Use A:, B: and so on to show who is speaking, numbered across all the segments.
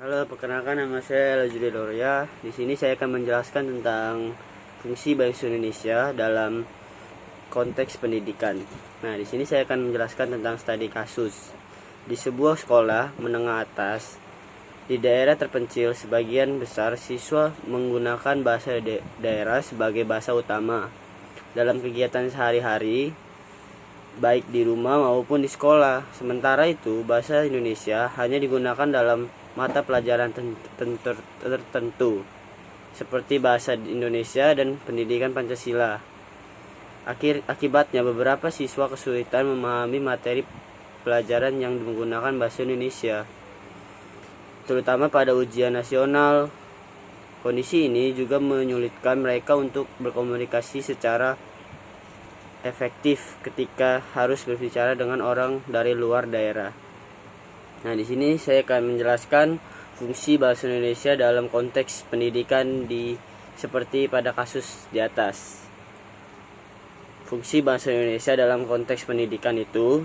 A: Halo, perkenalkan nama saya Lajuri Loria. Di sini saya akan menjelaskan tentang fungsi bahasa Indonesia dalam konteks pendidikan. Nah, di sini saya akan menjelaskan tentang studi kasus. Di sebuah sekolah menengah atas di daerah terpencil, sebagian besar siswa menggunakan bahasa daerah sebagai bahasa utama dalam kegiatan sehari-hari, baik di rumah maupun di sekolah. Sementara itu, bahasa Indonesia hanya digunakan dalam mata pelajaran tertentu, seperti bahasa Indonesia dan pendidikan Pancasila. Akibatnya, beberapa siswa kesulitan memahami materi pelajaran yang menggunakan bahasa Indonesia, terutama pada ujian nasional. Kondisi ini juga menyulitkan mereka untuk berkomunikasi secara efektif ketika harus berbicara dengan orang dari luar daerah. Nah, di sini saya akan menjelaskan fungsi bahasa Indonesia dalam konteks pendidikan seperti pada kasus di atas. Fungsi bahasa Indonesia dalam konteks pendidikan itu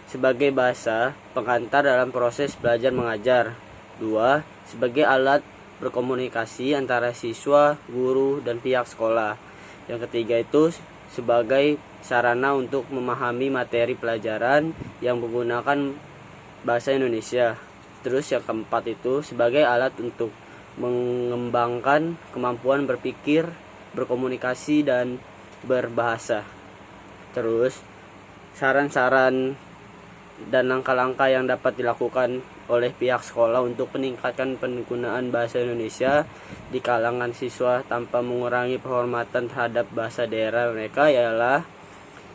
A: sebagai bahasa pengantar dalam proses belajar mengajar. 2. Sebagai alat berkomunikasi antara siswa, guru, dan pihak sekolah. Yang ketiga itu sebagai sarana untuk memahami materi pelajaran yang menggunakan bahasa Indonesia. Terus yang keempat itu sebagai alat untuk mengembangkan kemampuan berpikir, berkomunikasi, dan berbahasa. Terus saran-saran dan langkah-langkah yang dapat dilakukan oleh pihak sekolah untuk meningkatkan penggunaan bahasa Indonesia di kalangan siswa tanpa mengurangi penghormatan terhadap bahasa daerah mereka ialah: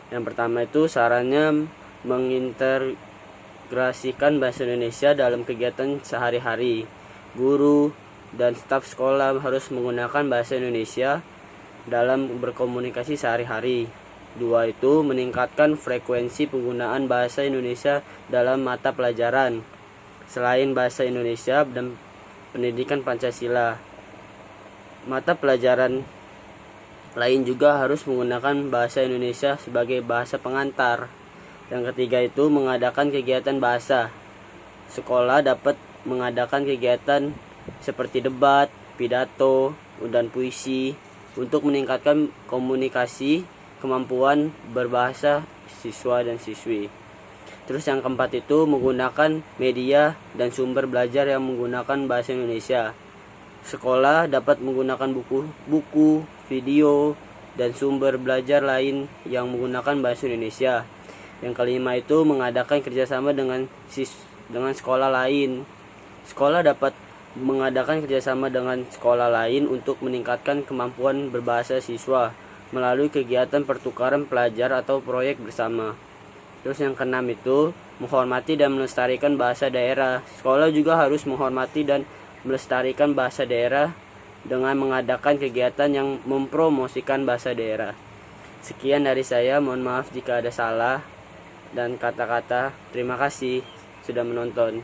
A: yang pertama itu sarannya mengintegrasikan bahasa Indonesia dalam kegiatan sehari-hari. Guru dan staf sekolah harus menggunakan bahasa Indonesia dalam berkomunikasi sehari-hari. 2 itu meningkatkan frekuensi penggunaan bahasa Indonesia dalam mata pelajaran selain bahasa Indonesia dan pendidikan Pancasila. Mata pelajaran lain juga harus menggunakan bahasa Indonesia sebagai bahasa pengantar. Yang ketiga itu mengadakan kegiatan bahasa. Sekolah dapat mengadakan kegiatan seperti debat, pidato, dan puisi untuk meningkatkan komunikasi, kemampuan berbahasa siswa dan siswi. Terus yang keempat itu menggunakan media dan sumber belajar yang menggunakan bahasa Indonesia. Sekolah dapat menggunakan buku, video, dan sumber belajar lain yang menggunakan bahasa Indonesia. Yang kelima itu mengadakan kerjasama dengan sekolah lain. Sekolah dapat mengadakan kerjasama dengan sekolah lain untuk meningkatkan kemampuan berbahasa siswa melalui kegiatan pertukaran pelajar atau proyek bersama. Terus yang keenam itu menghormati dan melestarikan bahasa daerah. Sekolah juga harus menghormati dan melestarikan bahasa daerah dengan mengadakan kegiatan yang mempromosikan bahasa daerah. Sekian dari saya, mohon maaf jika ada salah dan kata-kata. Terima kasih sudah menonton.